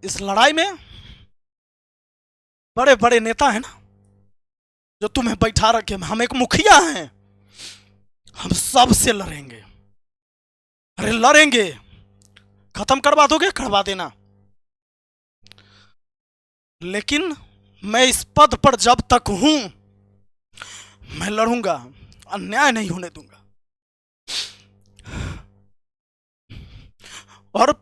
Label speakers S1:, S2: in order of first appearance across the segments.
S1: इस लड़ाई में बड़े बड़े नेता हैं ना, जो तुम्हें बैठा रखे। हम एक मुखिया हैं, हम सबसे लड़ेंगे। अरे लड़ेंगे, खत्म करवा दोगे करवा देना, लेकिन मैं इस पद पर जब तक हूं मैं लड़ूंगा, अन्याय नहीं होने दूंगा। और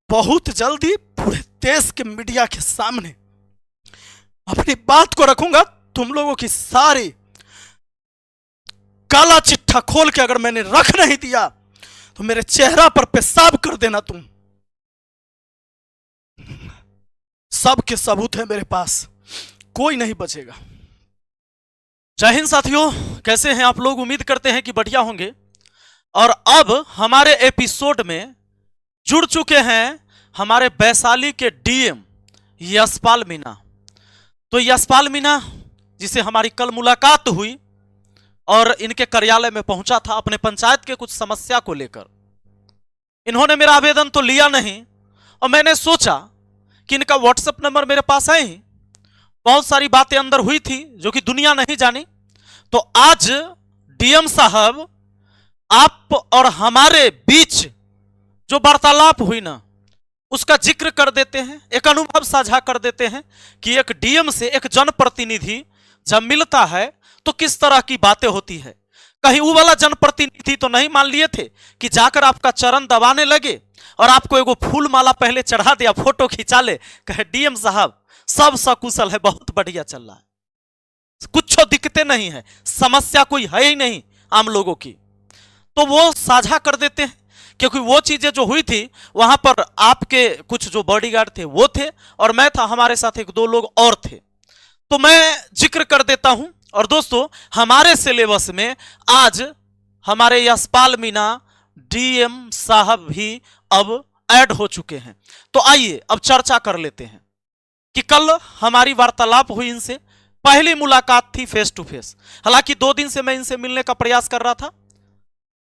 S1: बहुत जल्दी पूरे देश के मीडिया के सामने अपनी बात को रखूंगा। तुम लोगों की सारी काला चिट्ठा खोल के अगर मैंने रख नहीं दिया तो मेरे चेहरा पर पेशाब कर देना तुम। सबके सबूत है मेरे पास, कोई नहीं बचेगा। जय हिंद साथियों, कैसे हैं आप लोग? उम्मीद करते हैं कि बढ़िया होंगे। और अब हमारे एपिसोड में जुड़ चुके हैं हमारे वैशाली के डीएम यशपाल मीणा। तो यशपाल मीणा जिसे हमारी कल मुलाकात हुई और इनके कार्यालय में पहुंचा था अपने पंचायत के कुछ समस्या को लेकर। इन्होंने मेरा आवेदन तो लिया नहीं और मैंने सोचा कि इनका व्हाट्सएप नंबर मेरे पास है ही, बहुत सारी बातें अंदर हुई थी जो कि दुनिया नहीं जानी। तो आज डीएम साहब आप और हमारे बीच जो वार्तालाप हुई ना, उसका जिक्र कर देते हैं, एक अनुभव साझा कर देते हैं कि एक डीएम से एक जनप्रतिनिधि जब मिलता है तो किस तरह की बातें होती है। कहीं वो वाला जनप्रतिनिधि तो नहीं मान लिए थे कि जाकर आपका चरण दबाने लगे और आपको एगो फूल माला पहले चढ़ा दिया, फोटो खिंचा ले, कहे डीएम साहब सब सकुशल है, बहुत बढ़िया चल रहा है, कुछ दिक्कतें नहीं है, समस्या कोई है ही नहीं आम लोगों की। तो वो साझा कर देते हैं, क्योंकि वो चीजें जो हुई थी वहां पर आपके कुछ जो बॉडीगार्ड थे वो थे और मैं था, हमारे साथ एक दो लोग और थे। तो मैं जिक्र कर देता हूं। और दोस्तों, हमारे सिलेबस में आज हमारे यशपाल मीणा डीएम साहब भी अब ऐड हो चुके हैं। तो आइए अब चर्चा कर लेते हैं कि कल हमारी वार्तालाप हुई इनसे, पहली मुलाकात थी फेस टू फेस। हालांकि 2 दिन से मैं इनसे मिलने का प्रयास कर रहा था।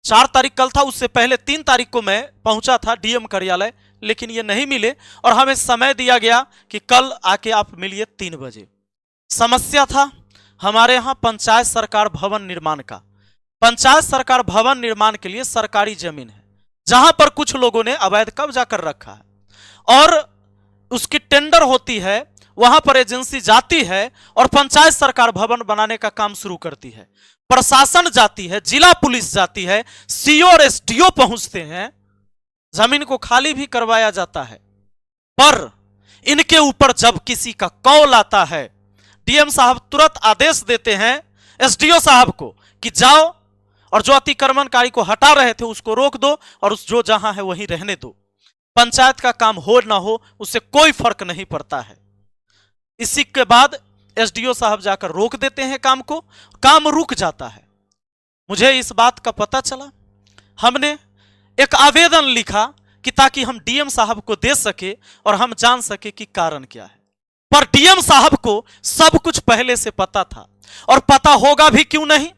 S1: 4 तारीख कल था, उससे पहले 3 तारीख को मैं पहुंचा था डीएम कार्यालय, लेकिन ये नहीं मिले और हमें समय दिया गया कि कल आके आप मिलिए 3 बजे। समस्या था हमारे यहाँ पंचायत सरकार भवन निर्माण का। पंचायत सरकार भवन निर्माण के लिए सरकारी जमीन है जहां पर कुछ लोगों ने अवैध कब्जा कर रखा है और उसकी टेंडर होती है, वहां पर एजेंसी जाती है और पंचायत सरकार भवन बनाने का काम शुरू करती है। प्रशासन जाती है, जिला पुलिस जाती है, सीओ और एसडीओ पहुंचते हैं, जमीन को खाली भी करवाया जाता है। पर इनके ऊपर जब किसी का कॉल आता है, डीएम साहब तुरंत आदेश देते हैं एसडीओ साहब को कि जाओ और जो अतिक्रमणकारी को हटा रहे थे उसको रोक दो और उस जो जहां है वहीं रहने दो। पंचायत का काम हो ना हो उससे कोई फर्क नहीं पड़ता है। इसी के बाद एसडीओ साहब जाकर रोक देते हैं काम को, काम रुक जाता है। मुझे इस बात का पता चला, हमने एक आवेदन लिखा कि ताकि हम डीएम साहब को दे सके और हम जान सके कि कारण क्या है। पर डीएम साहब को सब कुछ पहले से पता था और पता होगा भी क्यों नहीं,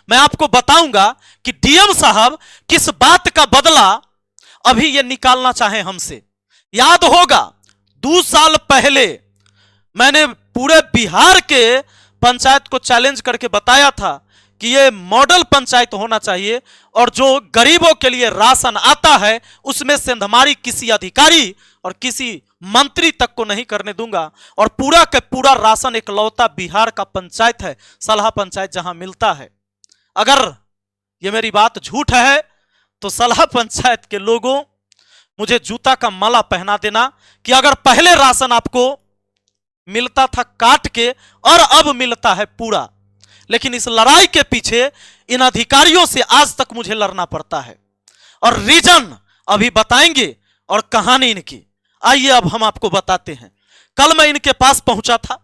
S1: मैं आपको बताऊंगा कि डीएम साहब किस बात का बदला अभी ये निकालना चाहे हमसे। याद होगा 2 साल पहले मैंने पूरे बिहार के पंचायत को चैलेंज करके बताया था कि ये मॉडल पंचायत होना चाहिए और जो गरीबों के लिए राशन आता है उसमें सेंधमारी किसी अधिकारी और किसी मंत्री तक को नहीं करने दूंगा और पूरा का पूरा राशन इकलौता बिहार का पंचायत है, सलहा पंचायत, जहां मिलता है। अगर ये मेरी बात झूठ है तो सलहा पंचायत के लोगों मुझे जूता का माला पहना देना कि अगर पहले राशन आपको मिलता था काट के और अब मिलता है पूरा। लेकिन इस लड़ाई के पीछे इन अधिकारियों से आज तक मुझे लड़ना पड़ता है और रीजन अभी बताएंगे और कहानी इनकी। आइए अब हम आपको बताते हैं। कल मैं इनके पास पहुंचा था।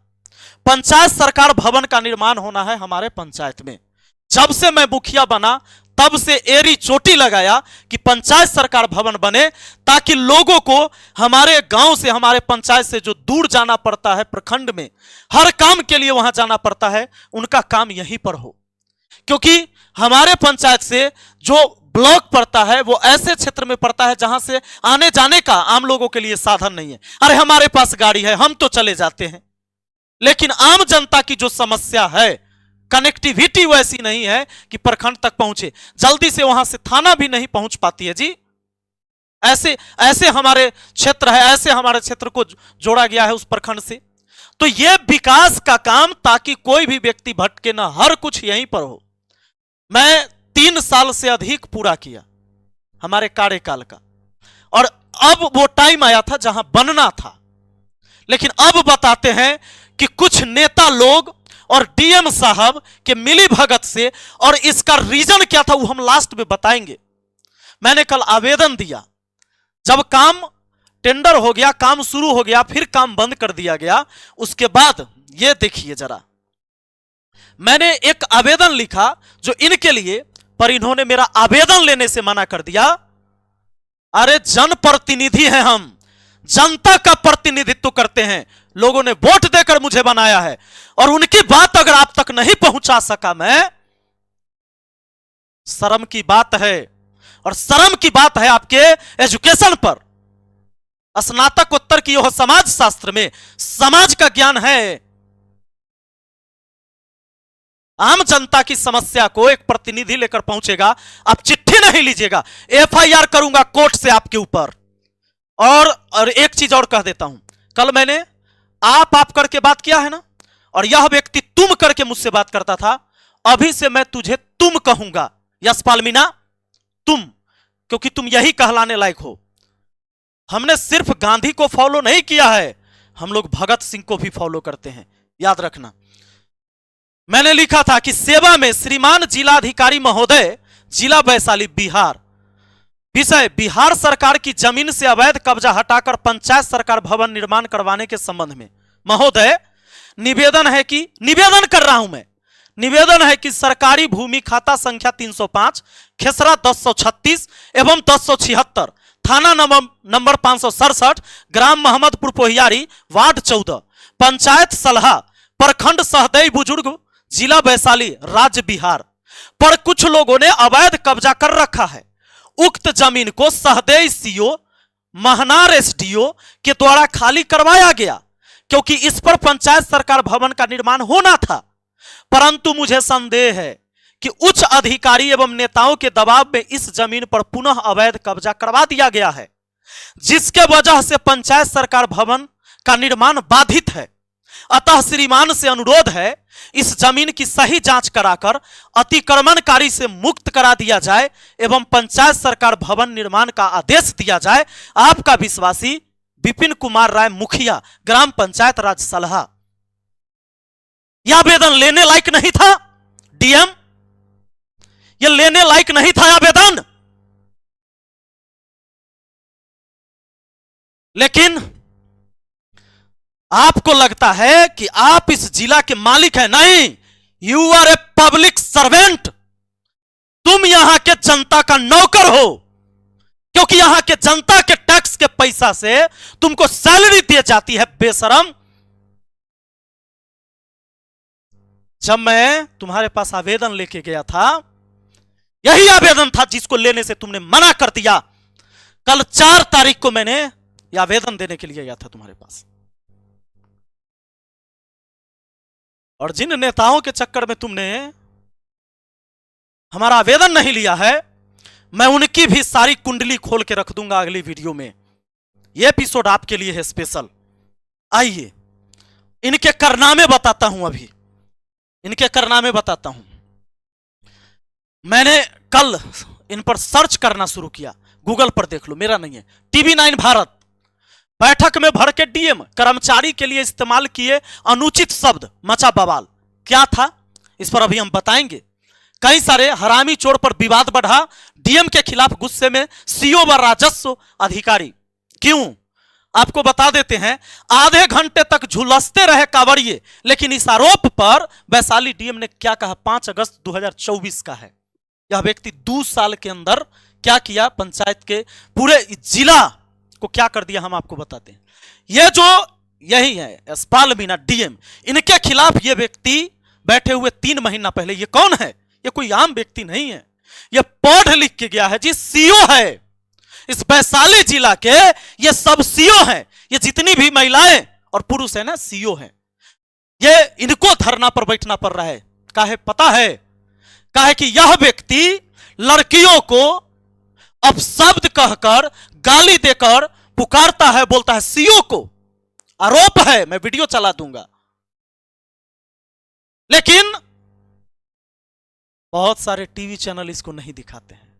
S1: पंचायत सरकार भवन का निर्माण होना है हमारे पंचायत में। जब से मैं मुखिया बना तब से एरी चोटी लगाया कि पंचायत सरकार भवन बने, ताकि लोगों को हमारे गांव से, हमारे पंचायत से जो दूर जाना पड़ता है, प्रखंड में हर काम के लिए वहां जाना पड़ता है, उनका काम यहीं पर हो। क्योंकि हमारे पंचायत से जो ब्लॉक पड़ता है वो ऐसे क्षेत्र में पड़ता है जहां से आने जाने का आम लोगों के लिए साधन नहीं है। अरे हमारे पास गाड़ी है, हम तो चले जाते हैं, लेकिन आम जनता की जो समस्या है, कनेक्टिविटी वैसी नहीं है कि प्रखंड तक पहुंचे, जल्दी से वहां से थाना भी नहीं पहुंच पाती है जी। ऐसे ऐसे हमारे क्षेत्र है, ऐसे हमारे क्षेत्र को जोड़ा गया है उस प्रखंड से। तो यह विकास का काम, ताकि कोई भी व्यक्ति भटके ना, हर कुछ यहीं पर हो। मैं 3 साल से अधिक पूरा किया हमारे कार्यकाल का, और अब वो टाइम आया था जहां बनना था। लेकिन अब बताते हैं कि कुछ नेता लोग और डीएम साहब के मिली भगत से, और इसका रीजन क्या था वो हम लास्ट में बताएंगे। मैंने कल आवेदन दिया, जब काम टेंडर हो गया, काम शुरू हो गया, फिर काम बंद कर दिया गया। उसके बाद ये देखिए जरा, मैंने एक आवेदन लिखा जो इनके लिए, पर इन्होंने मेरा आवेदन लेने से मना कर दिया। अरे जनप्रतिनिधि हैं हम, जनता का प्रतिनिधित्व करते हैं, लोगों ने वोट देकर मुझे बनाया है, और उनकी बात अगर आप तक नहीं पहुंचा सका मैं, शर्म की बात है। और शर्म की बात है आपके एजुकेशन पर। स्नातकोत्तर की यह समाज शास्त्र में समाज का ज्ञान है। आम जनता की समस्या को एक प्रतिनिधि लेकर पहुंचेगा, आप चिट्ठी नहीं लीजिएगा, एफआईआर करूंगा कोर्ट से आपके ऊपर। और एक चीज और कह देता हूं, कल मैंने आप करके बात किया है ना, और यह व्यक्ति तुम करके मुझसे बात करता था, अभी से मैं तुझे तुम कहूंगा। यशपाल मीणा, तुम, क्योंकि तुम यही कहलाने लायक हो। हमने सिर्फ गांधी को फॉलो नहीं किया है, हम लोग भगत सिंह को भी फॉलो करते हैं, याद रखना। मैंने लिखा था कि सेवा में श्रीमान जिलाधिकारी महोदय, जिला वैशाली बिहार। विषय, बिहार सरकार की जमीन से अवैध कब्जा हटाकर पंचायत सरकार भवन निर्माण करवाने के संबंध में महोदय निवेदन है कि, निवेदन कर रहा हूं मैं, निवेदन है कि सरकारी भूमि खाता संख्या 305, खेसरा 1036 एवं 1076, थाना नंबर 567, ग्राम मोहम्मदपुर पोहियारी, वार्ड 14, पंचायत सलहा, प्रखंड सहदेई बुजुर्ग, जिला वैशाली, राज्य बिहार पर कुछ लोगों ने अवैध कब्जा कर रखा है। उक्त जमीन को सहदेई सीओ, महनार एसडीओ के द्वारा खाली करवाया गया, क्योंकि इस पर पंचायत सरकार भवन का निर्माण होना था। परंतु मुझे संदेह है कि उच्च अधिकारी एवं नेताओं के दबाव में इस जमीन पर पुनः अवैध कब्जा करवा दिया गया है, जिसके वजह से पंचायत सरकार भवन का निर्माण बाधित है। अतः श्रीमान से अनुरोध है, इस जमीन की सही जांच कराकर अतिक्रमणकारी से मुक्त करा दिया जाए एवं पंचायत सरकार भवन निर्माण का आदेश दिया जाए। आपका विश्वासी विपिन कुमार राय, मुखिया, ग्राम पंचायत राज सलहा। यह आवेदन लेने लायक नहीं था डीएम, यह लेने लायक नहीं था आवेदन, लेकिन आपको लगता है कि आप इस जिला के मालिक हैं। नहीं, you are a public servant. तुम यहां के जनता का नौकर हो, क्योंकि यहां के जनता के टैक्स के पैसा से तुमको सैलरी दी जाती है, बेशरम। जब मैं तुम्हारे पास आवेदन लेके गया था, यही आवेदन था जिसको लेने से तुमने मना कर दिया। कल 4 तारीख को मैंने यह आवेदन देने के लिए गया था तुम्हारे पास, और जिन नेताओं के चक्कर में तुमने हमारा आवेदन नहीं लिया है, मैं उनकी भी सारी कुंडली खोल के रख दूंगा अगली वीडियो में। यह एपिसोड आपके लिए है स्पेशल। आइए इनके कारनामे बताता हूं, अभी इनके कारनामे बताता हूं। मैंने कल इन पर सर्च करना शुरू किया, गूगल पर देख लो, मेरा नहीं है। TV9 भारत, बैठक में भर के डीएम कर्मचारी के लिए इस्तेमाल किए अनुचित शब्द, मचा बवाल। क्या था इस पर अभी हम बताएंगे। कई सारे हरामी चोर पर विवाद बढ़ा, डीएम के खिलाफ गुस्से में सीओ व राजस्व अधिकारी। क्यों, आपको बता देते हैं। आधे घंटे तक झुलसते रहे कांवड़िए, लेकिन इस आरोप पर वैशाली डीएम ने क्या कहा, 5 अगस्त 2024 का है। यह व्यक्ति 2 साल के अंदर क्या किया, पंचायत के पूरे जिला को क्या कर दिया, हम आपको बताते हैं। ये जो यही है यशपाल मीणा डीएम, इनके खिलाफ ये व्यक्ति बैठे हुए 3 महीना पहले, ये कौन है, ये कोई आम व्यक्ति नहीं है। ये पढ़ लिख के गया है जी, सीओ है इस वैशाली जिला के, ये सब सीओ हैं, ये जितनी भी महिलाएं और पुरुष है ना सीओ हैं। ये इनको धरना पर बैठना पड़ रहा है। काहे पता है? काहे कि यह व्यक्ति लड़कियों को अपशब्द कहकर, गाली देकर पुकारता है, बोलता है सीओ को। आरोप है, मैं वीडियो चला दूंगा। लेकिन बहुत सारे टीवी चैनल इसको नहीं दिखाते हैं,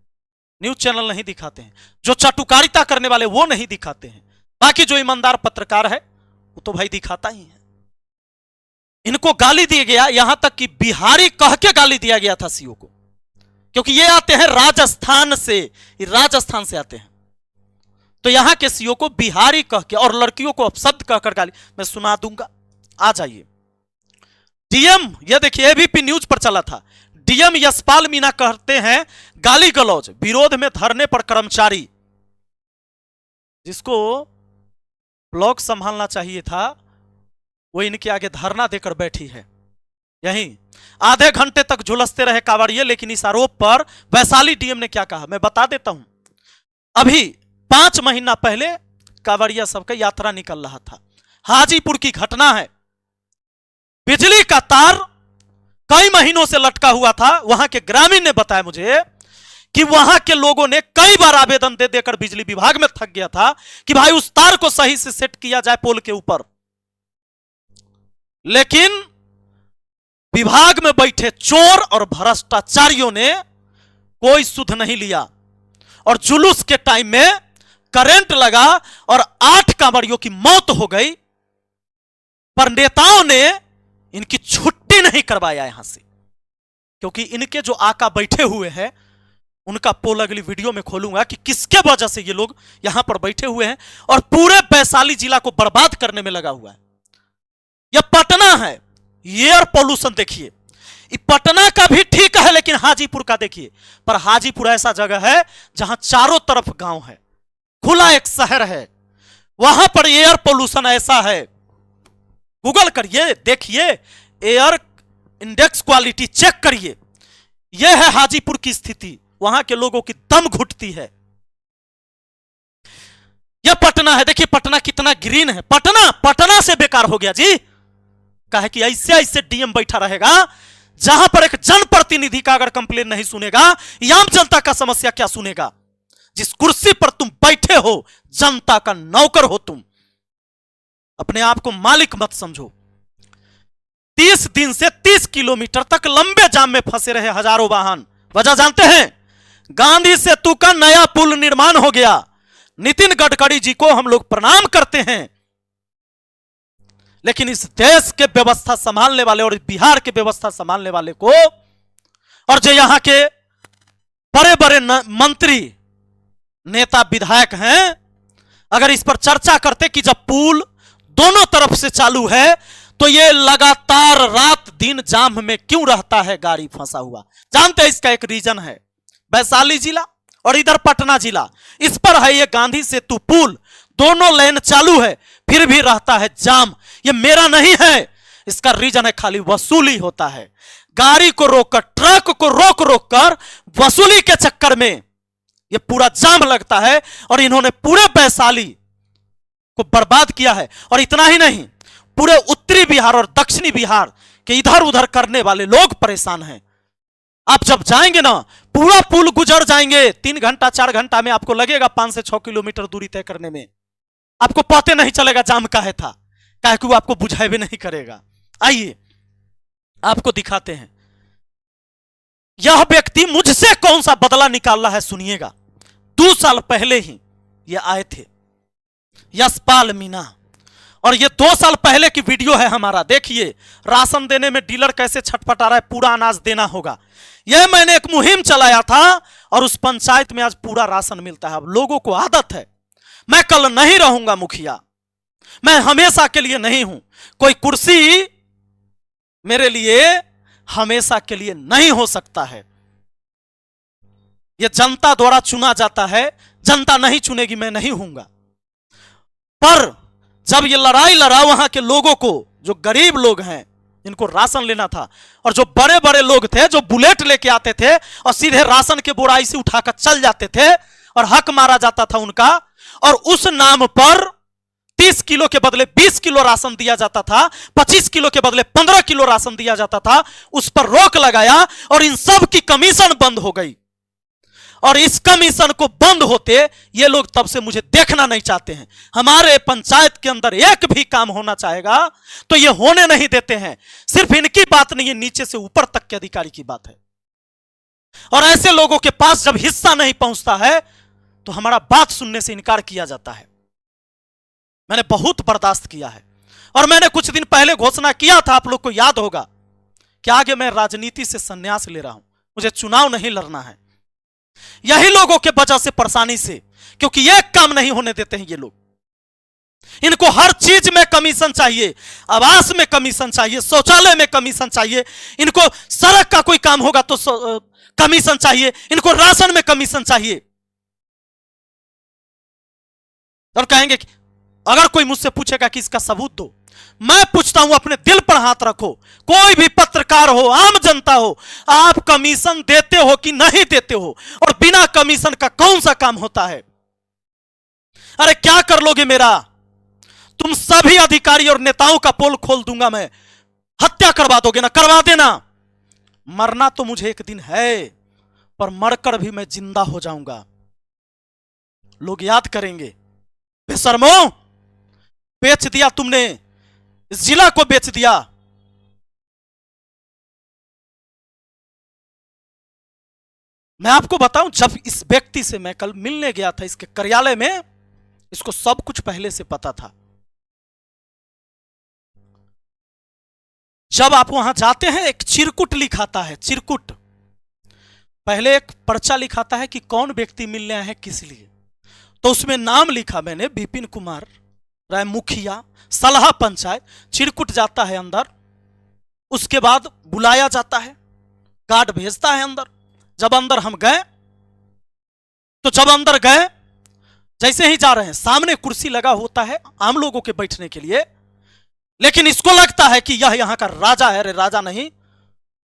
S1: न्यूज चैनल नहीं दिखाते हैं, जो चाटुकारिता करने वाले वो नहीं दिखाते हैं। बाकी जो ईमानदार पत्रकार है वो तो भाई दिखाता ही है। इनको गाली दिया गया, यहां तक कि बिहारी कह के गाली दिया गया था सीओ को, क्योंकि ये आते हैं राजस्थान से, राजस्थान से आते हैं। तो यहां के सीओ को बिहारी कह के और लड़कियों को अपशब्द कहकर गाली, मैं सुना दूंगा, आ जाइए। डीएम, ये देखिए एबीपी न्यूज पर चला था, डीएम यशपाल मीणा कहते हैं गाली गलौज, विरोध में धरने पर कर्मचारी। जिसको ब्लॉक संभालना चाहिए था वो इनके आगे धरना देकर बैठी है। यहीं आधे घंटे तक झुलसते रहे कांवड़िए, लेकिन इस आरोप पर वैशाली डीएम ने क्या कहा मैं बता देता हूं। अभी 5 महीना पहले कांवड़िया सबका यात्रा निकल रहा था, हाजीपुर की घटना है। बिजली का तार कई महीनों से लटका हुआ था। वहां के ग्रामीण ने बताया मुझे कि वहां के लोगों ने कई बार आवेदन दे देकर बिजली विभाग में थक गया था कि भाई उस तार को सही से सेट किया जाए पोल के ऊपर, लेकिन विभाग में बैठे चोर और भ्रष्टाचारियों ने कोई सुध नहीं लिया और जुलूस के टाइम में करंट लगा और 8 कांवड़ियों की मौत हो गई। पर नेताओं ने इनकी छुट्टी नहीं करवाया यहां से, क्योंकि इनके जो आका बैठे हुए हैं उनका पोल अगली वीडियो में खोलूंगा कि किसके वजह से ये लोग यहां पर बैठे हुए हैं और पूरे वैशाली जिला को बर्बाद करने में लगा हुआ है। यह पटना है, एयर पोल्यूशन देखिए, पटना का भी ठीक है, लेकिन हाजीपुर का देखिए। पर हाजीपुर ऐसा जगह है जहां चारों तरफ गांव है, खुला एक शहर है, वहां पर एयर पोल्यूशन ऐसा है। गूगल करिए, देखिए, एयर इंडेक्स क्वालिटी चेक करिए। यह है हाजीपुर की स्थिति, वहां के लोगों की दम घुटती है। यह पटना है, देखिए पटना कितना ग्रीन है। पटना से बेकार हो गया जी। कहे कि ऐसे ऐसे डीएम बैठा रहेगा जहां पर एक जनप्रतिनिधि का अगर कंप्लेन नहीं सुनेगा, आम जनता का समस्या क्या सुनेगा? जिस कुर्सी पर तुम बैठे हो जनता का नौकर हो तुम, अपने आप को मालिक मत समझो। 30 दिन से 30 किलोमीटर तक लंबे जाम में फंसे रहे हजारों वाहन। वजह जानते हैं? गांधी सेतु का नया पुल निर्माण हो गया। नितिन गडकरी जी को हम लोग प्रणाम करते हैं, लेकिन इस देश के व्यवस्था संभालने वाले और बिहार के व्यवस्था संभालने वाले को, और जो यहां के बड़े बड़े मंत्री नेता विधायक हैं, अगर इस पर चर्चा करते कि जब पुल दोनों तरफ से चालू है तो ये लगातार रात दिन जाम में क्यों रहता है गाड़ी फंसा हुआ? जानते हैं इसका एक रीजन है, वैशाली जिला और इधर पटना जिला, इस पर है ये गांधी सेतु पुल, दोनों लेन चालू है फिर भी रहता है जाम। ये मेरा नहीं है, इसका रीजन है खाली वसूली होता है। गाड़ी को रोककर, ट्रक को रोक रोक कर वसूली के चक्कर में ये पूरा जाम लगता है और इन्होंने पूरे वैशाली को बर्बाद किया है। और इतना ही नहीं, पूरे उत्तरी बिहार और दक्षिणी बिहार के इधर उधर करने वाले लोग परेशान हैं। आप जब जाएंगे ना, पूरा पुल गुजर जाएंगे, 3 घंटा 4 घंटा में आपको लगेगा 5 से 6 किलोमीटर दूरी तय करने में। आपको पता नहीं चलेगा जाम काहे था, काहे कि वो आपको बुझाए भी नहीं करेगा। आइए आपको दिखाते हैं यह व्यक्ति मुझसे कौन सा बदला निकाल रहा है, सुनिएगा। 2 साल पहले ही ये आए थे यशपाल मीणा, और ये 2 साल पहले की वीडियो है हमारा। देखिए राशन देने में डीलर कैसे छटपटा रहा है, पूरा अनाज देना होगा। यह मैंने एक मुहिम चलाया था और उस पंचायत में आज पूरा राशन मिलता है। अब लोगों को आदत है, मैं कल नहीं रहूंगा मुखिया, मैं हमेशा के लिए नहीं हूं। कोई कुर्सी मेरे लिए हमेशा के लिए नहीं हो सकता है। यह जनता द्वारा चुना जाता है, जनता नहीं चुनेगी, मैं नहीं हूंगा। पर जब ये लड़ाई लड़ा वहां के लोगों को, जो गरीब लोग हैं, इनको राशन लेना था। और जो बड़े बड़े लोग थे जो बुलेट लेके आते थे और सीधे राशन के बोराई से उठाकर चल जाते थे और हक मारा जाता था उनका, और उस नाम पर 30 किलो के बदले 20 किलो राशन दिया जाता था, 25 किलो के बदले 15 किलो राशन दिया जाता था। उस पर रोक लगाया और इन सब की कमीशन बंद हो गई। और इस कमीशन को बंद होते ये लोग तब से मुझे देखना नहीं चाहते हैं। हमारे पंचायत के अंदर एक भी काम होना चाहेगा तो ये होने नहीं देते हैं। सिर्फ इनकी बात नहीं है, नीचे से ऊपर तक के अधिकारी की बात है। और ऐसे लोगों के पास जब हिस्सा नहीं पहुंचता है तो हमारा बात सुनने से इनकार किया जाता है। मैंने बहुत बर्दाश्त किया है। और मैंने कुछ दिन पहले घोषणा किया था, आप लोग को याद होगा, कि आगे मैं राजनीति से संन्यास ले रहा हूं, मुझे चुनाव नहीं लड़ना है। यही लोगों के वजह से, परेशानी से, क्योंकि ये काम नहीं होने देते हैं ये लोग। इनको हर चीज में कमीशन चाहिए, आवास में कमीशन चाहिए, शौचालय में कमीशन चाहिए, इनको सड़क का कोई काम होगा तो कमीशन चाहिए, इनको राशन में कमीशन चाहिए। और कहेंगे कि अगर कोई मुझसे पूछेगा कि इसका सबूत दो, मैं पूछता हूं अपने दिल पर हाथ रखो, कोई भी पत्रकार हो, आम जनता हो, आप कमीशन देते हो कि नहीं देते हो? और बिना कमीशन का कौन सा काम होता है? अरे क्या कर लोगे मेरा? तुम सभी अधिकारी और नेताओं का पोल खोल दूंगा मैं, हत्या करवा दोगे ना? करवा देना। मरना तो मुझे एक दिन है, पर मरकर भी मैं जिंदा हो जाऊंगा। लोग याद करेंगे, बेशर्मो, बेच दिया तुमने, इस जिला को बेच दिया। मैं आपको बताऊं, जब इस व्यक्ति से मैं कल मिलने गया था इसके कार्यालय में, इसको सब कुछ पहले से पता था। जब आप वहां जाते हैं एक चिरकुट लिखाता है, चिरकुट, पहले एक पर्चा लिखाता है कि कौन व्यक्ति मिलने आए हैं, किस लिए। तो उसमें नाम लिखा मैंने, विपिन कुमार राय, मुखिया, सलाह पंचायत। चिरकुट जाता है अंदर, उसके बाद बुलाया जाता है, गार्ड भेजता है अंदर। जब अंदर हम गए, तो जब अंदर गए, जैसे ही जा रहे हैं, सामने कुर्सी लगा होता है आम लोगों के बैठने के लिए, लेकिन इसको लगता है कि यह यहां का राजा है। अरे राजा नहीं,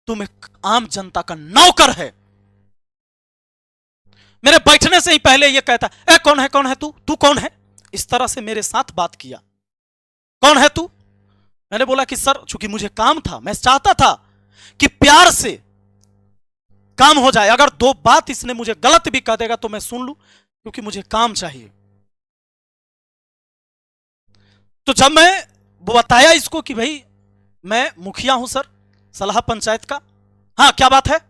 S1: तुम एक आम जनता का नौकर है। मेरे बैठने से ही पहले यह कहता है, कौन है, कौन है तू, तू कौन है? इस तरह से मेरे साथ बात किया, कौन है तू? मैंने बोला कि सर, चूंकि मुझे काम था, मैं चाहता था कि प्यार से काम हो जाए। अगर दो बात इसने मुझे गलत भी कह देगा तो मैं सुन लूं, क्योंकि मुझे काम चाहिए। तो जब मैं बताया इसको कि भाई मैं मुखिया हूं सर, सलाह पंचायत का, हाँ क्या बात है?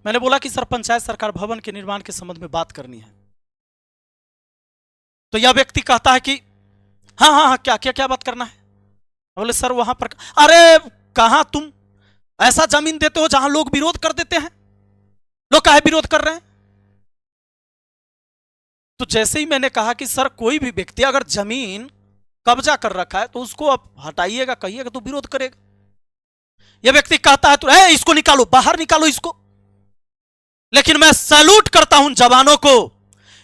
S1: मैंने बोला कि सर, पंचायत सरकार भवन के निर्माण के संबंध में बात करनी है। तो यह व्यक्ति कहता है कि हाँ हाँ हाँ, क्या क्या क्या बात करना है? बोले सर वहां पर, अरे कहां तुम ऐसा जमीन देते हो जहां लोग विरोध कर देते हैं? लोग काहे विरोध कर रहे हैं? तो जैसे ही मैंने कहा कि सर, कोई भी व्यक्ति अगर जमीन कब्जा कर रखा है तो उसको आप हटाइएगा, कहिएगा तो विरोध करेगा। यह व्यक्ति कहता है तो इसको निकालो, बाहर निकालो इसको। लेकिन मैं सैल्यूट करता हूं जवानों को।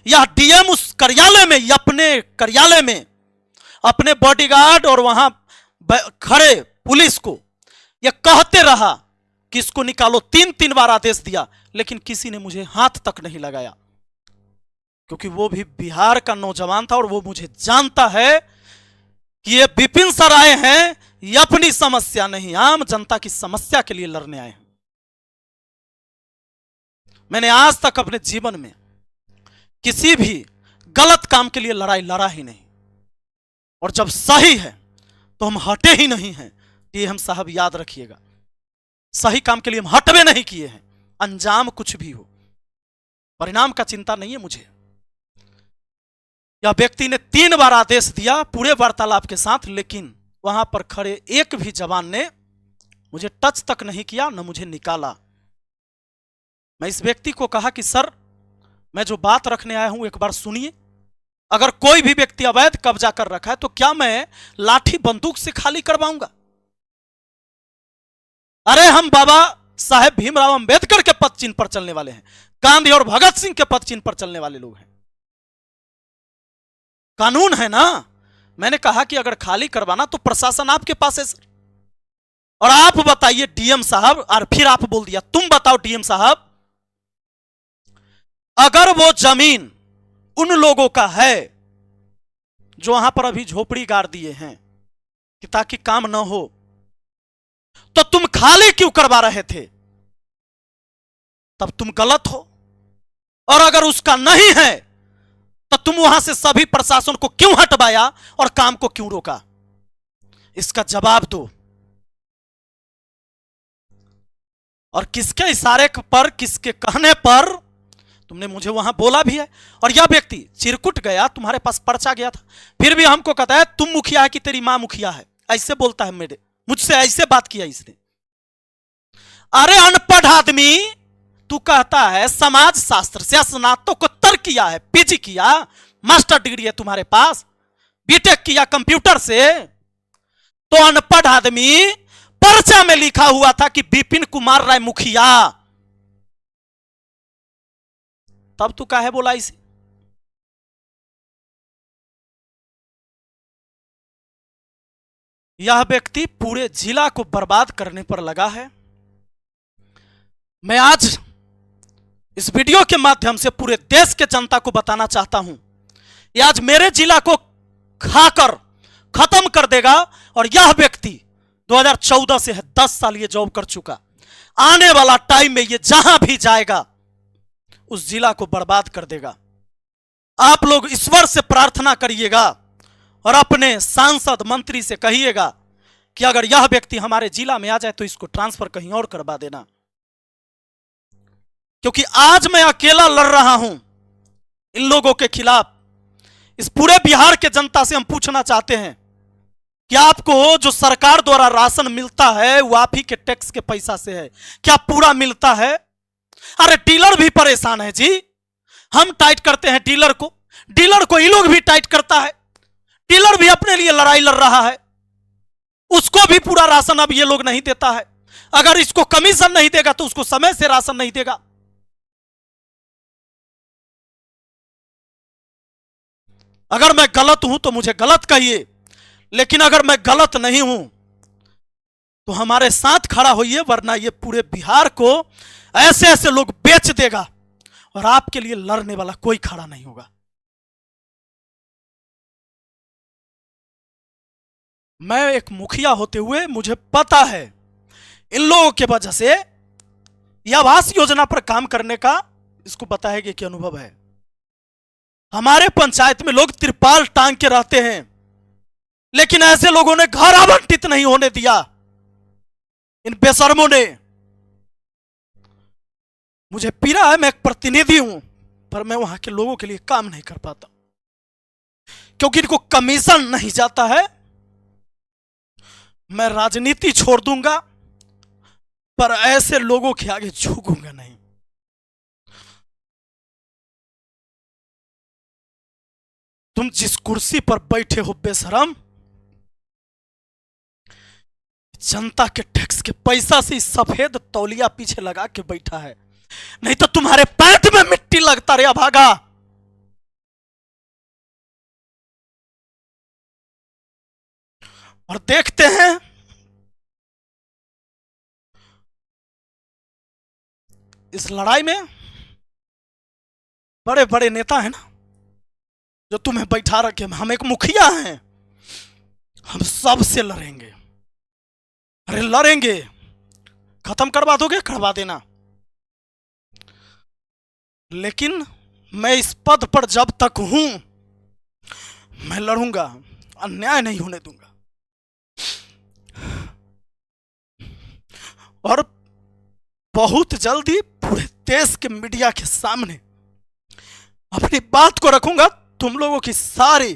S1: यह डीएम उस कार्यालय में, अपने कार्यालय में अपने बॉडीगार्ड और वहां खड़े पुलिस को यह कहते रहा कि इसको निकालो। 3 बार आदेश दिया, लेकिन किसी ने मुझे हाथ तक नहीं लगाया, क्योंकि वो भी बिहार का नौजवान था और वो मुझे जानता है कि ये विपिन सर आए हैं, ये अपनी समस्या नहीं, आम जनता की समस्या के लिए लड़ने आए हैं। मैंने आज तक अपने जीवन में किसी भी गलत काम के लिए लड़ाई लड़ा ही नहीं, और जब सही है तो हम हटे ही नहीं हैं। ये हम साहब याद रखिएगा, सही काम के लिए हम हटवे नहीं किए हैं। अंजाम कुछ भी हो, परिणाम का चिंता नहीं है मुझे। यह व्यक्ति ने 3 बार आदेश दिया पूरे वार्तालाप के साथ, लेकिन वहां पर खड़े एक भी जवान ने मुझे टच तक नहीं किया, न मुझे निकाला। मैं इस व्यक्ति को कहा कि सर, मैं जो बात रखने आया हूं एक बार सुनिए। अगर कोई भी व्यक्ति अवैध कब्जा कर रखा है तो क्या मैं लाठी बंदूक से खाली करवाऊंगा? अरे हम बाबा साहेब भीमराव अंबेडकर के पद चिन्ह पर चलने वाले हैं, गांधी और भगत सिंह के पद चिन्ह पर चलने वाले लोग हैं। कानून है ना। मैंने कहा कि अगर खाली करवाना तो प्रशासन आपके पास है सर, और आप बताइए डीएम साहब, और फिर आप बोल दिया, तुम बताओ डीएम साहब, अगर वो जमीन उन लोगों का है जो वहां पर अभी झोपड़ी गाड़ दिए हैं कि ताकि काम ना हो, तो तुम खाली क्यों करवा रहे थे? तब तुम गलत हो। और अगर उसका नहीं है तो तुम वहां से सभी प्रशासन को क्यों हटवाया और काम को क्यों रोका? इसका जवाब दो। और किसके इशारे पर, किसके कहने पर तुमने मुझे वहां बोला भी है? और यह व्यक्ति चिरकुट गया, तुम्हारे पास पर्चा गया था, फिर भी हमको कहता है तुम मुखिया है कि तेरी मां मुखिया है, ऐसे बोलता है। मेरे मुझसे ऐसे बात किया इसने। अरे अनपढ़ आदमी, तू कहता है समाज शास्त्र से स्नातकोत्तर किया है, पीजी किया, मास्टर डिग्री है तुम्हारे पास, बीटेक किया कंप्यूटर से, तो अनपढ़ आदमी, पर्चा में लिखा हुआ था कि विपिन कुमार राय मुखिया, तब तू काहे बोला इसे? यह व्यक्ति पूरे जिला को बर्बाद करने पर लगा है। मैं आज इस वीडियो के माध्यम से पूरे देश के जनता को बताना चाहता हूं, यह आज मेरे जिला को खाकर खत्म कर देगा। और यह व्यक्ति 2014 से है, 10 साल ये जॉब कर चुका। आने वाला टाइम में ये जहां भी जाएगा उस जिला को बर्बाद कर देगा। आप लोग ईश्वर से प्रार्थना करिएगा और अपने सांसद मंत्री से कहिएगा कि अगर यह व्यक्ति हमारे जिला में आ जाए तो इसको ट्रांसफर कहीं और करवा देना। क्योंकि आज मैं अकेला लड़ रहा हूं इन लोगों के खिलाफ। इस पूरे बिहार के जनता से हम पूछना चाहते हैं कि आपको जो सरकार द्वारा राशन मिलता है वो आप ही के टैक्स के पैसा से है, क्या पूरा मिलता है? अरे डीलर भी परेशान है जी, हम टाइट करते हैं डीलर को ये लोग भी टाइट करता है। डीलर भी अपने लिए लड़ाई लड़ रहा है, उसको भी पूरा राशन अब ये लोग नहीं देता है। अगर इसको कमीशन नहीं देगा तो उसको समय से राशन नहीं देगा। अगर मैं गलत हूं तो मुझे गलत कहिए, लेकिन अगर मैं गलत नहीं हूं तो हमारे साथ खड़ा होइए, वरना ये पूरे बिहार को ऐसे ऐसे लोग बेच देगा और आपके लिए लड़ने वाला कोई खड़ा नहीं होगा। मैं एक मुखिया होते हुए मुझे पता है इन लोगों के वजह से यह आवास योजना पर काम करने का इसको पता है कि अनुभव है। हमारे पंचायत में लोग तिरपाल टांग के रहते हैं, लेकिन ऐसे लोगों ने घर आवंटित नहीं होने दिया। इन बेशर्मों ने। मुझे पीड़ा है, मैं एक प्रतिनिधि हूं, पर मैं वहां के लोगों के लिए काम नहीं कर पाता क्योंकि इनको कमीशन नहीं जाता है। मैं राजनीति छोड़ दूंगा पर ऐसे लोगों के आगे झुकूंगा नहीं। तुम जिस कुर्सी पर बैठे हो बेशरम, जनता के टैक्स के पैसा से सफेद तौलिया पीछे लगा के बैठा है, नहीं तो तुम्हारे पैंट में मिट्टी लगता रे अभागा। और देखते हैं इस लड़ाई में बड़े बड़े नेता हैं ना जो तुम्हें बैठा रखे। हम एक मुखिया हैं, हम सबसे लड़ेंगे। अरे लड़ेंगे, खत्म करवा दोगे करवा देना, लेकिन मैं इस पद पर जब तक हूं मैं लड़ूंगा, अन्याय नहीं होने दूंगा। और बहुत जल्दी पूरे देश के मीडिया के सामने अपनी बात को रखूंगा। तुम लोगों की सारी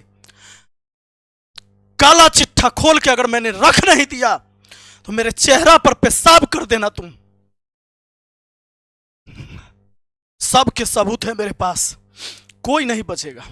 S1: काला चिट्ठा खोल के अगर मैंने रख नहीं दिया तो मेरे चेहरा पर पेशाब कर देना तुम। सब के सबूत है मेरे पास, कोई नहीं बचेगा।